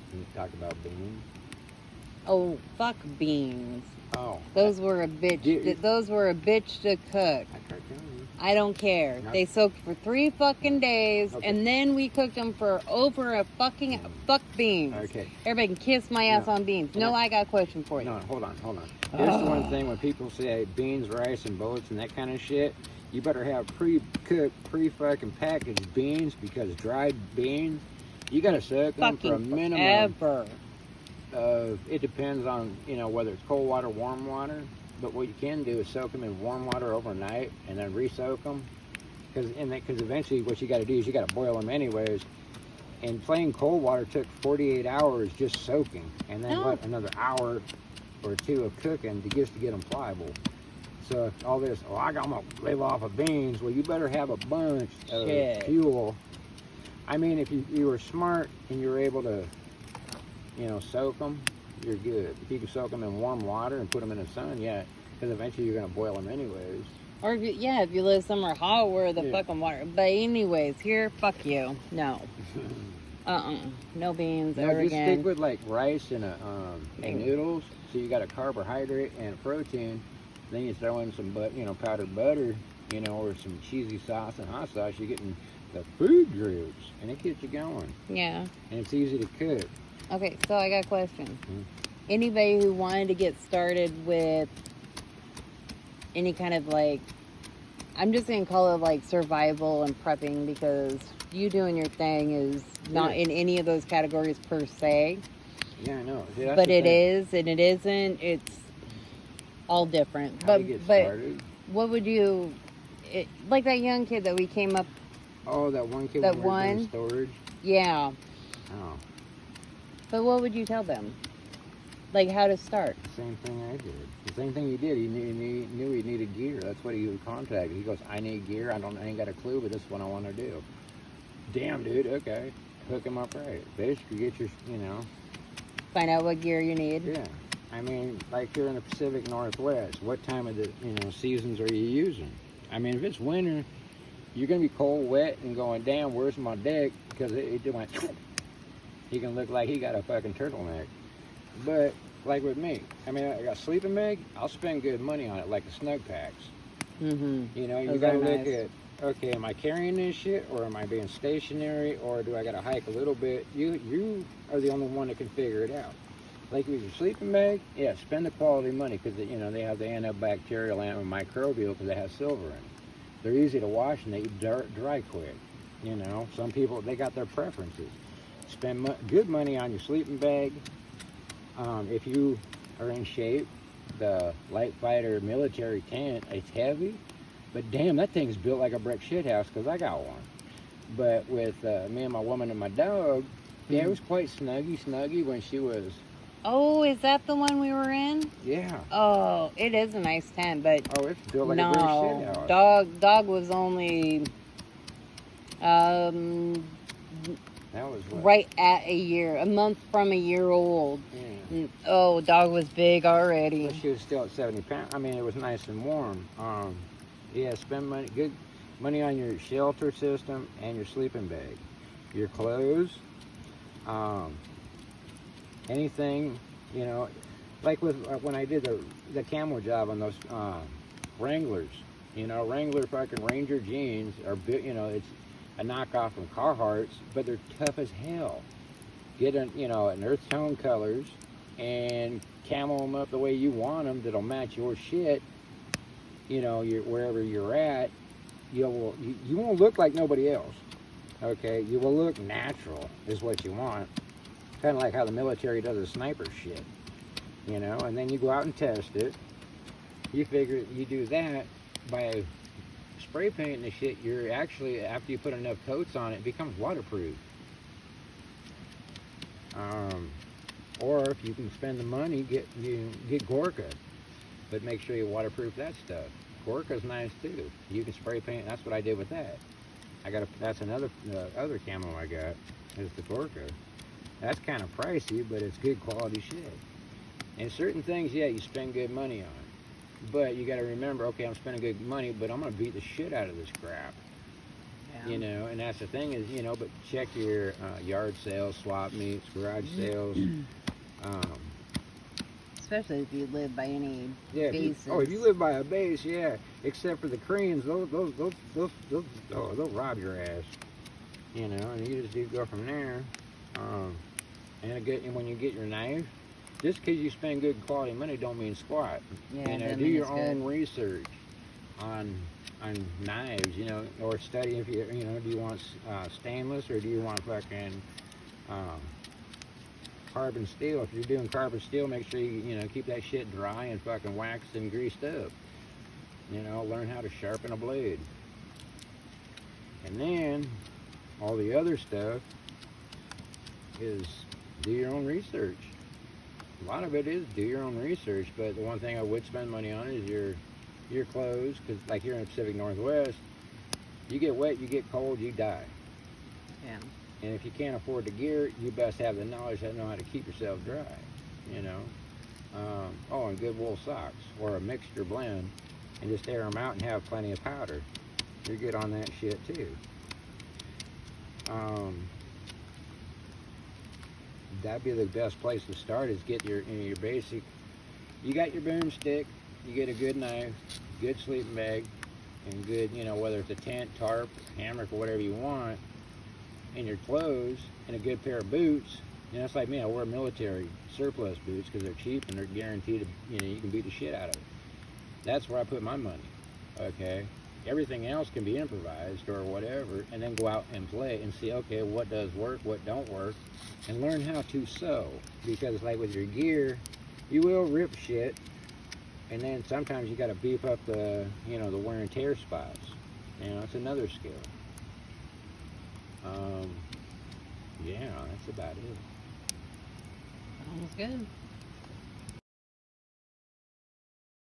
Can you talk about beans? Oh, fuck beans. Oh. Those were a bitch. Those were a bitch to cook. I tried telling you. I don't care. They soaked for 3 fucking days, and then we cooked them for over a fucking fuck beans. Okay. Everybody can kiss my ass on beans. No, I got a question for you. No, hold on. Here's the one thing when people say beans, rice, and bullets and that kind of shit, you better have pre-cooked, pre-fucking packaged beans, because dried beans, you gotta soak them for a minimum of, it depends on, whether it's cold water, warm water. But what you can do is soak them in warm water overnight and then re-soak them. Because eventually what you got to do is you got to boil them anyways. And plain cold water took 48 hours just soaking. And then another hour or 2 of cooking to get them pliable. So if all this, I'm going to live off of beans. Well, you better have a bunch of fuel. I mean, if you were smart and you were able to, soak them, you're good. If you can soak them in warm water and put them in the sun, because eventually you're going to boil them anyways. Or if you live somewhere hot where the fucking water. But anyways, here, fuck you. No. No beans ever just again. stick with like rice and noodles. So you got a carbohydrate and a protein. Then you throw in some powdered butter, or some cheesy sauce and hot sauce. You're getting the food groups, and it gets you going. Yeah. And it's easy to cook. Okay, so I got a question. Anybody who wanted to get started with any kind of I'm just going to call it like survival and prepping, because you doing your thing is not in any of those categories per se. Yeah, I know. But it is and it isn't. It's all different. How to get started. What would you, like that young kid that we came up. Oh, that one kid that won in storage? Yeah. Oh. But what would you tell them? Like how to start? The same thing I did. The same thing he did. He knew he needed gear. That's what he contacted. He goes, I need gear. I ain't got a clue, but this is what I want to do. Damn, dude. Okay. Hook him up right. Basically, get your, Find out what gear you need. Yeah. I mean, like here in the Pacific Northwest, what time of the, seasons are you using? I mean, if it's winter, you're going to be cold, wet, and going, damn, where's my deck? Because it went, he can look like he got a fucking turtleneck. But, like with me, I mean, I got sleeping bag, I'll spend good money on it, like the snug packs. Mm-hmm. You got to look at, okay, am I carrying this shit, or am I being stationary, or do I got to hike a little bit? You are the only one that can figure it out. Like with your sleeping bag, spend the quality money, because, they have the antibacterial and microbial, because they have silver in it. They're easy to wash, and they dry quick. Some people, they got their preferences. Spend good money on your sleeping bag. If you are in shape, the light fighter military tent, it's heavy, but damn, that thing's built like a brick shit house, because I got one. But with me and my woman and my dog, it was quite snuggy when she was. Oh, is that the one we were in? Yeah. Oh, it is a nice tent, but it's built like a brick shit house. Dog was only that was what? Right at a month from a year old. Yeah. Oh, dog was big already. But she was still at 70 pounds. I mean, it was nice and warm. Spend good money on your shelter system and your sleeping bag, your clothes, anything, like with when I did the camo job on those Wranglers, Wrangler fucking Ranger jeans are, it's a knockoff from Carhartt's, but they're tough as hell. Get an earth tone colors and camo them up the way you want them that'll match your shit. Wherever you're at, you won't look like nobody else. Okay, you will look natural is what you want. Kind of like how the military does the sniper shit. And then you go out and test it. You figure you do that by spray painting the shit. You're actually, after you put enough coats on it, it becomes waterproof. Or if you can spend the money, get Gorka, but make sure you waterproof that stuff. Gorka's nice too. You can spray paint. That's what I did with that. That's another other camo I got is the Gorka. That's kind of pricey, but it's good quality shit. And certain things, you spend good money on. But you got to remember, okay, I'm spending good money, but I'm going to beat the shit out of this crap. Yeah. You know, and that's the thing is, you know, but check your yard sales, swap meets, garage sales. Especially if you live by any Yeah. bases. If you live by a base, yeah. Except for the Koreans, they'll rob your ass. You know, and you just do go from there. And when you get your knife, just because you spend good quality money don't mean squat. Yeah, You know, doesn't do mean your it's own good. research on knives. You know, or study if you know, do you want stainless or do you want fucking carbon steel? If you're doing carbon steel, make sure you know, keep that shit dry and fucking waxed and greased up. You know, learn how to sharpen a blade. And then all the other stuff is do your own research. A lot of it is do your own research, but the one thing I would spend money on is your clothes, because like here in the Pacific Northwest, you get wet, you get cold, you die. Yeah. And if you can't afford the gear, you best have the knowledge to know how to keep yourself dry. You know. And good wool socks or a mixture blend, and just air them out and have plenty of powder. You're good on that shit too. That'd be the best place to start, is get your basic. You got your boomstick, you get a good knife, good sleeping bag, and good, you know, whether it's a tent, tarp, hammock, or whatever you want, and your clothes, and a good pair of boots. You know, it's like me, I wear military surplus boots because they're cheap and they're guaranteed to, you know, you can beat the shit out of it. That's where I put my money, okay? Everything else can be improvised or whatever, and then go out and play and see, okay, what does work, what don't work, and learn how to sew. Because like with your gear, you will rip shit, and then sometimes you got to beef up the, you know, the wear and tear spots. You know, it's another skill. Yeah, that's about it. Sounds good.